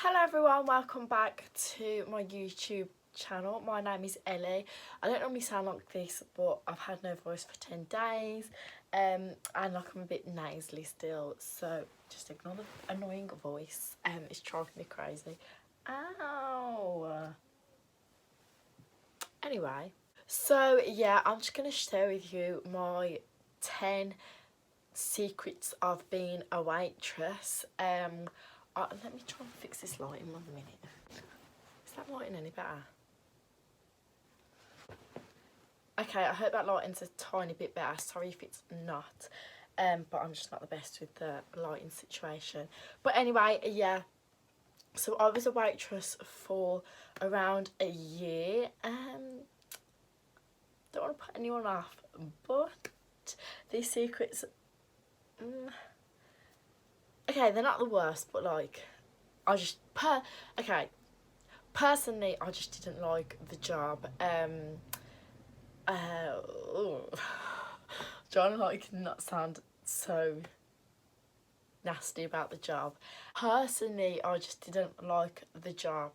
Hello everyone, welcome back to my YouTube channel. My name is Ellie. I don't normally sound like this, but I've had no voice for 10 days and I'm a bit nasally still, so just ignore the annoying voice. It's driving me crazy. Ow! Anyway, so yeah, I'm just going to share with you my 10 secrets of being a waitress. Let me try and fix this lighting 1 minute. Is that lighting any better? Okay, I hope that lighting's a tiny bit better. Sorry if it's not. But I'm just not the best with the lighting situation. But anyway, yeah. So I was a waitress for around a year. Don't want to put anyone off, but these secrets... okay, they're not the worst, but like, personally, I just didn't like the job. Trying to like not sound so nasty about the job. Personally, I just didn't like the job.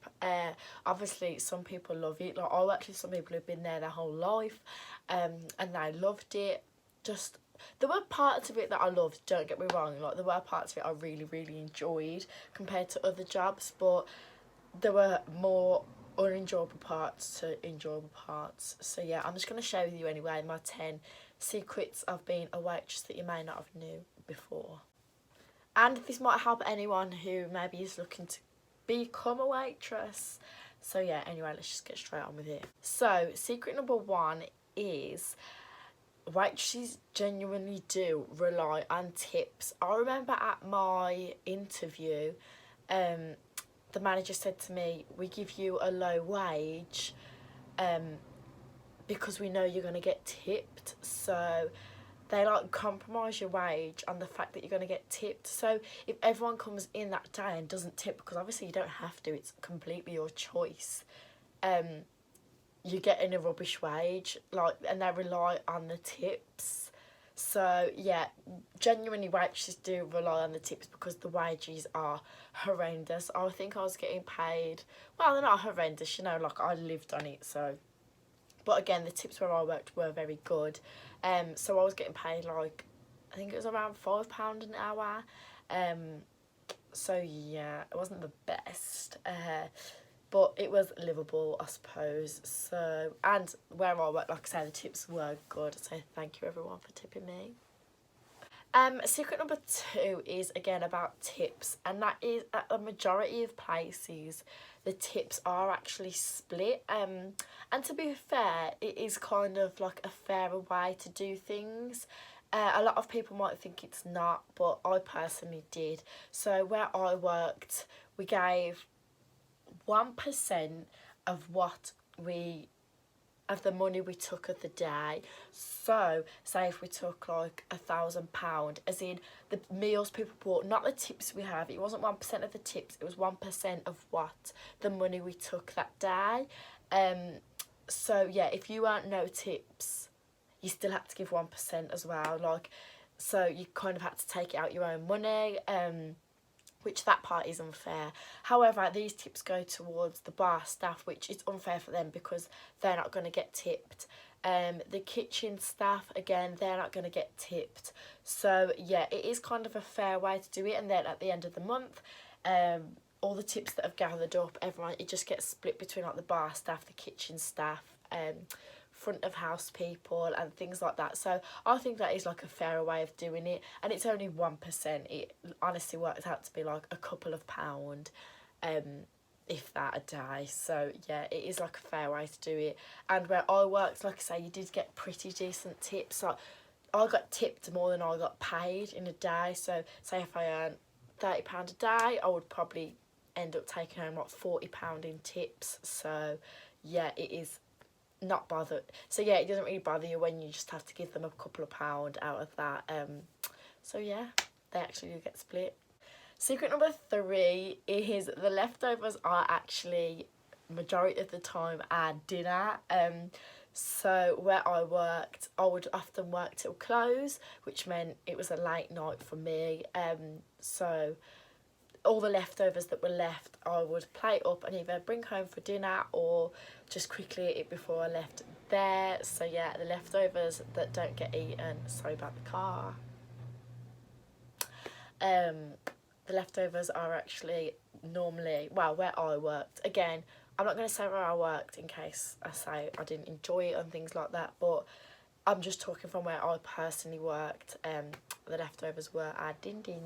Obviously, some people love it. Like I worked with some people who've been there their whole life, and they loved it. Just there were parts of it that I loved, don't get me wrong, like there were parts of it I really enjoyed compared to other jobs, but there were more unenjoyable parts to enjoyable parts. So yeah, I'm just going to share with you anyway my 10 secrets of being a waitress that you may not have knew before. And this might help anyone who maybe is looking to become a waitress. So yeah, anyway, let's just get straight on with it. So secret number 1 is waitresses genuinely do rely on tips. I remember at my interview, the manager said to me, we give you a low wage because we know you're going to get tipped. So they like compromise your wage on the fact that you're going to get tipped. So if everyone comes in that day and doesn't tip, because obviously you don't have to, it's completely your choice, you're getting a rubbish wage, like, and they rely on the tips. So yeah, genuinely waitresses do rely on the tips because the wages are horrendous. I think I was getting paid, well, they're not horrendous, you know, like I lived on it, so. But again, the tips where I worked were very good. So I was getting paid like, I think it was around £5 an hour. So yeah, it wasn't the best. But it was livable, I suppose. So, and where I work, like I said, the tips were good. So thank you everyone for tipping me. Secret number 2 is again about tips, and that is at the majority of places the tips are actually split. And to be fair, it is kind of like a fairer way to do things. A lot of people might think it's not, but I personally did. So where I worked, we gave 1% of the money we took of the day. So say if we took like £1,000, as in the meals people bought, not the tips we have, it wasn't 1% of the tips, it was 1% of what the money we took that day. So yeah, if you earned no tips, you still had to give 1% as well, like, so you kind of had to take it out your own money, which that part is unfair. However, these tips go towards the bar staff, which is unfair for them because they're not going to get tipped. The kitchen staff, again, they're not going to get tipped. So yeah, it is kind of a fair way to do it. And then at the end of the month, all the tips that have gathered up, everyone, it just gets split between like the bar staff, the kitchen staff, front of house people and things like that. So I think that is like a fairer way of doing it, and it's only 1%. It honestly works out to be like a couple of pound, if that, a day. So yeah, it is like a fair way to do it. And where I worked, like I say, you did get pretty decent tips. Like I got tipped more than I got paid in a day. So say if I earned £30 a day, I would probably end up taking home like £40 in tips. So yeah, it is not bothered. So yeah, it doesn't really bother you when you just have to give them a couple of pound out of that. So yeah, they actually do get split. Secret number 3 is the leftovers are actually majority of the time our dinner. So where I worked, I would often work till close, which meant it was a late night for me. So all the leftovers that were left I would plate up and either bring home for dinner or just quickly eat it before I left there. So yeah, the leftovers that don't get eaten, sorry about the car. The leftovers are actually normally, well, where I worked, again, I'm not going to say where I worked in case I say I didn't enjoy it and things like that, but I'm just talking from where I personally worked. The leftovers were our din-din.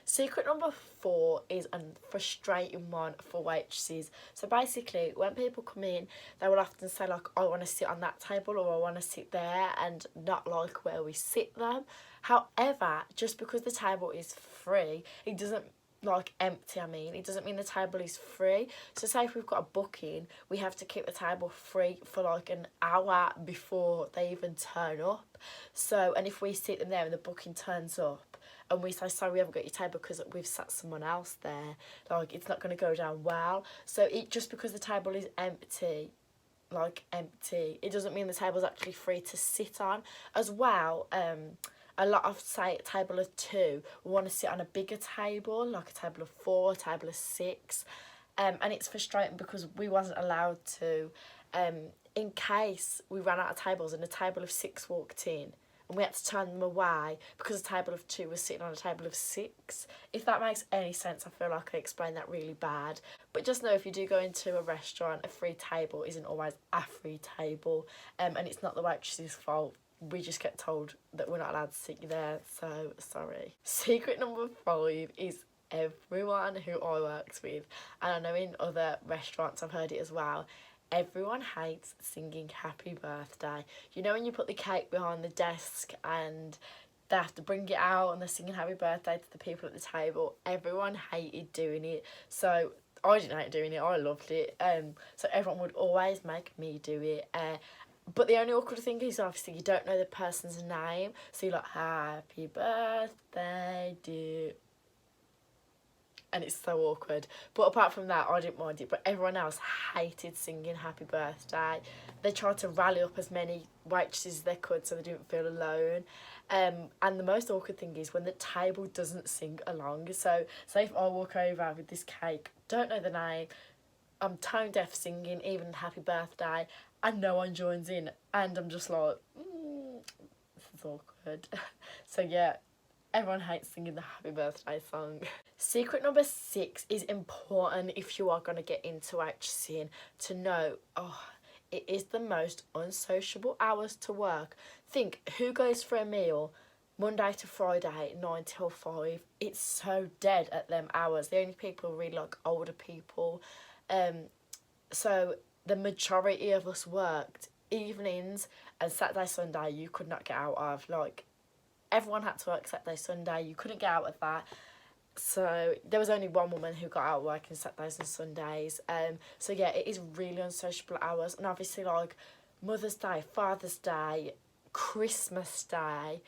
Secret number 4 is a frustrating one for waitresses. So basically, when people come in, they will often say like, I want to sit on that table or I want to sit there, and not like where we sit them. However, just because the table is free, it doesn't like empty, it doesn't mean the table is free. So say if we've got a booking, we have to keep the table free for like an hour before they even turn up. So, and if we sit them there and the booking turns up and we say, sorry, we haven't got your table because we've sat someone else there, like, it's not going to go down well. So it, just because the table is empty, it doesn't mean the table's actually free to sit on. As well, a lot of, say, a table of 2 want to sit on a bigger table, like a table of 4, a table of 6, and it's frustrating because we wasn't allowed to, in case we ran out of tables and a table of 6 walked in and we had to turn them away because a table of 2 was sitting on a table of 6. If that makes any sense, I feel like I explained that really bad. But just know, if you do go into a restaurant, a free table isn't always a free table, and it's not the waitress's fault. We just get told that we're not allowed to sit there, so sorry. Secret number 5 is everyone who I worked with, and I know in other restaurants I've heard it as well, everyone hates singing happy birthday. You know when you put the cake behind the desk and they have to bring it out and they're singing happy birthday to the people at the table? Everyone hated doing it. So I didn't hate doing it, I loved it. So everyone would always make me do it. But the only awkward thing is, obviously, you don't know the person's name. So you're like, happy birthday, dear. And it's so awkward. But apart from that, I didn't mind it. But everyone else hated singing happy birthday. They tried to rally up as many waitresses as they could so they didn't feel alone. And the most awkward thing is when the table doesn't sing along. So say if I walk over with this cake, don't know the name, I'm tone deaf singing even happy birthday, and no one joins in, and I'm just like, this is awkward. So yeah, everyone hates singing the happy birthday song. Secret number 6 is important if you are going to get into waitressing, to know, it is the most unsociable hours to work. Think, who goes for a meal Monday to Friday, 9 till 5? It's so dead at them hours. The only people are really like older people. So the majority of us worked evenings, and Saturday, Sunday you could not get out of. Like, everyone had to work Saturday, Sunday. You couldn't get out of that. So there was only one woman who got out working Saturdays and Sundays. So yeah, it is really unsociable hours. And obviously, like, Mother's Day, Father's Day, Christmas Day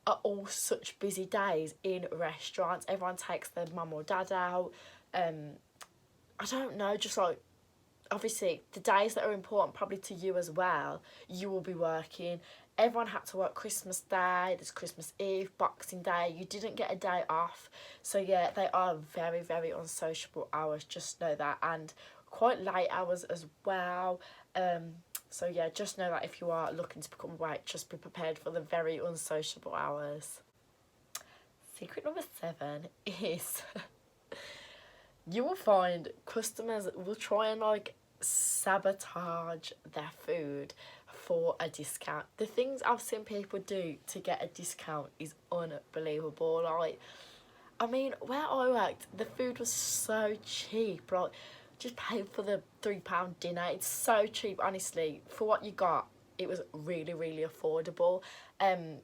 are all such busy days in restaurants. Everyone takes their mum or dad out. I don't know, just like, obviously, the days that are important probably to you as well, you will be working. Everyone had to work Christmas Day, there's Christmas Eve, Boxing Day. You didn't get a day off. So yeah, they are very, very unsociable hours, just know that. And quite late hours as well. So yeah, just know that if you are looking to become a waitress, just be prepared for the very unsociable hours. Secret number 7 is you will find customers will try and like sabotage their food for a discount. The things I've seen people do to get a discount is unbelievable. Like, I mean, where I worked, the food was so cheap. Like, just pay for the £3 dinner. It's so cheap, honestly. For what you got, it was really, really affordable. And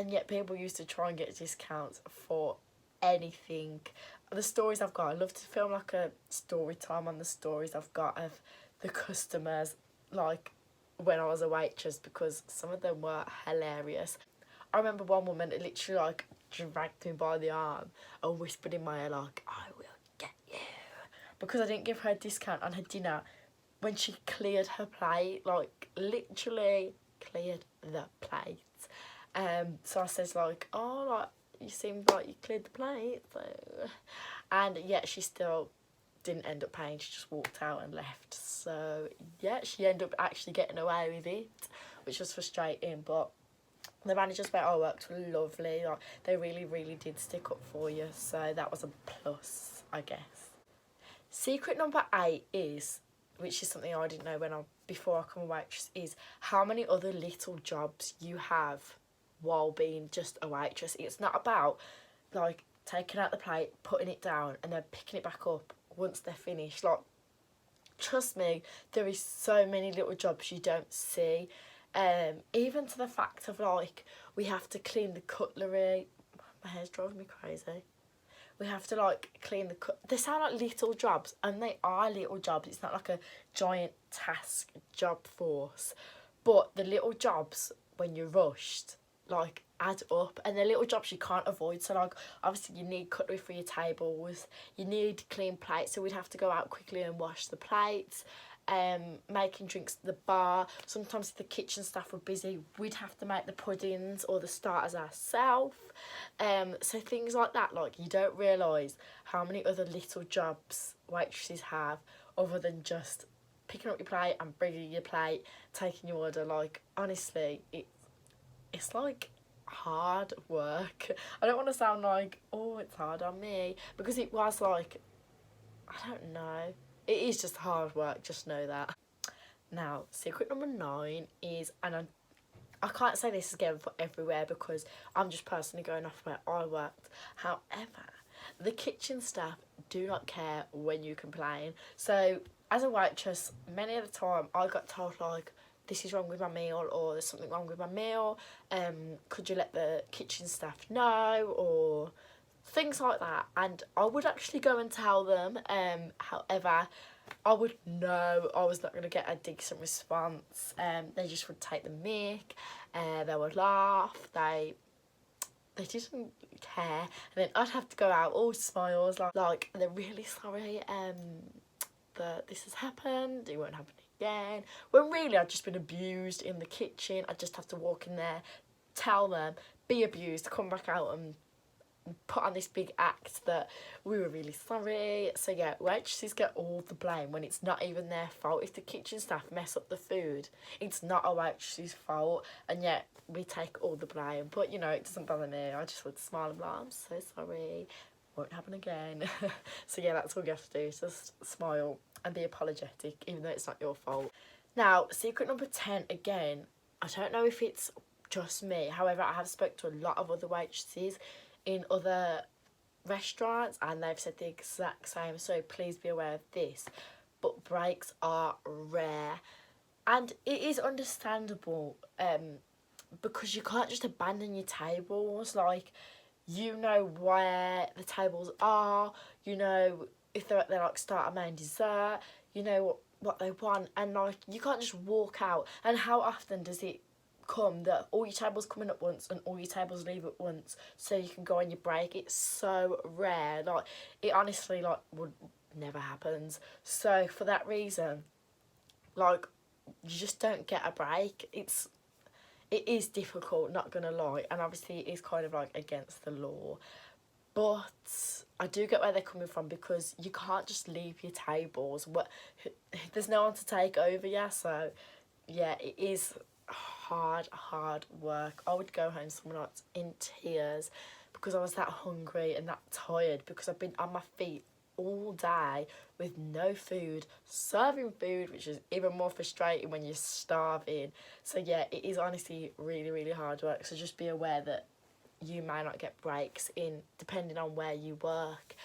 yet people used to try and get discounts for anything. The stories I've got, I love to film like a story time on the stories I've got of the customers, like when I was a waitress, because some of them were hilarious. I remember one woman that literally like dragged me by the arm and whispered in my ear like, I will get you, because I didn't give her a discount on her dinner when she cleared her plate, like literally cleared the plate. So I says like, oh, like, you seemed like you cleared the plate. So and yet she still didn't end up paying. She just walked out and left. So yeah, she ended up actually getting away with it, which was frustrating. But the managers where I worked were lovely. Like, they really did stick up for you, so that was a plus, I guess. Secret number 8 is, which is something I didn't know before I became a waitress, is how many other little jobs you have while being just a waitress. It's not about like taking out the plate, putting it down, and then picking it back up once they're finished. Like, trust me, there is so many little jobs you don't see. Even to the fact of like, we have to clean the cutlery. My hair's driving me crazy. We have to like clean the they sound like little jobs, and they are little jobs. It's not like a giant task job force, but the little jobs when you're rushed like add up, and they're little jobs you can't avoid. So like, obviously you need cutlery for your tables, you need clean plates, so we'd have to go out quickly and wash the plates. Making drinks at the bar. Sometimes if the kitchen staff were busy, we'd have to make the puddings or the starters ourselves. So things like that, like, you don't realise how many other little jobs waitresses have other than just picking up your plate and bringing your plate, taking your order. Like, honestly, it's like hard work. I don't want to sound like, oh, it's hard on me, because it was like, I don't know. It is just hard work, just know that. Now, secret number 9 is, and I can't say this again for everywhere because I'm just personally going off where I worked. However, the kitchen staff do not care when you complain. So, as a waitress, many of the time I got told like, this is wrong with my meal, or there's something wrong with my meal. Could you let the kitchen staff know, or things like that. And I would actually go and tell them. However, I would know I was not going to get a decent response. They just would take the mic. They would laugh. They didn't care. And then I'd have to go out all smiles, like they're really sorry that this has happened. It won't happen again. When really I'd just been abused in the kitchen. I'd just have to walk in there, tell them, be abused, come back out and put on this big act that we were really sorry. So yeah, waitresses get all the blame when it's not even their fault. If the kitchen staff mess up the food, it's not a waitress's fault, and yet we take all the blame. But you know, it doesn't bother me. I just would smile and be like, I'm so sorry, won't happen again. So yeah, that's all you have to do, is just smile and be apologetic even though it's not your fault. Now, secret number 10, again, I don't know if it's just me, however I have spoke to a lot of other waitresses in other restaurants and they've said the exact same, so please be aware of this. But breaks are rare, and it is understandable, because you can't just abandon your tables. Like, you know where the tables are, you know if they're like starter, main, dessert, you know what they want, and like, you can't just walk out. And how often does it come that all your tables coming at once and all your tables leave at once so you can go on your break? It's so rare. Like, it honestly like would never happens. So for that reason, like, you just don't get a break. It is difficult, not gonna lie, and obviously it is kind of like against the law, but I do get where they're coming from, because you can't just leave your tables. There's no one to take over you. So yeah, it is hard work. I would go home some nights in tears because I was that hungry and that tired, because I've been on my feet all day with no food, serving food, which is even more frustrating when you're starving. So yeah, it is honestly really hard work. So just be aware that you may not get breaks in depending on where you work.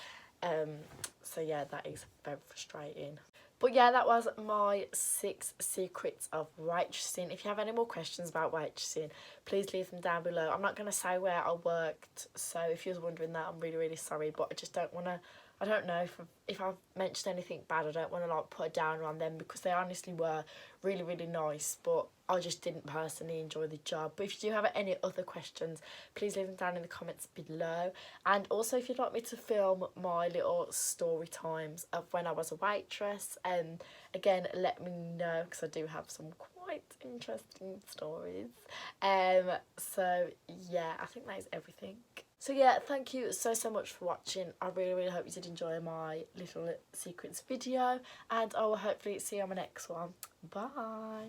So yeah, that is very frustrating. But yeah, that was my 6 secrets of waitressing. If you have any more questions about waitressing, please leave them down below. I'm not going to say where I worked, so if you was wondering that, I'm really sorry, but I just don't want to, I don't know if I've mentioned anything bad, I don't want to like put a downer on them, because they honestly were really nice, but I just didn't personally enjoy the job. But if you do have any other questions, please leave them down in the comments below. And also, if you'd like me to film my little story times of when I was a waitress, again, let me know, because I do have some quite interesting stories. So yeah, I think that is everything. So yeah, thank you so much for watching. I really hope you did enjoy my little secrets video, and I will hopefully see you on my next one. Bye.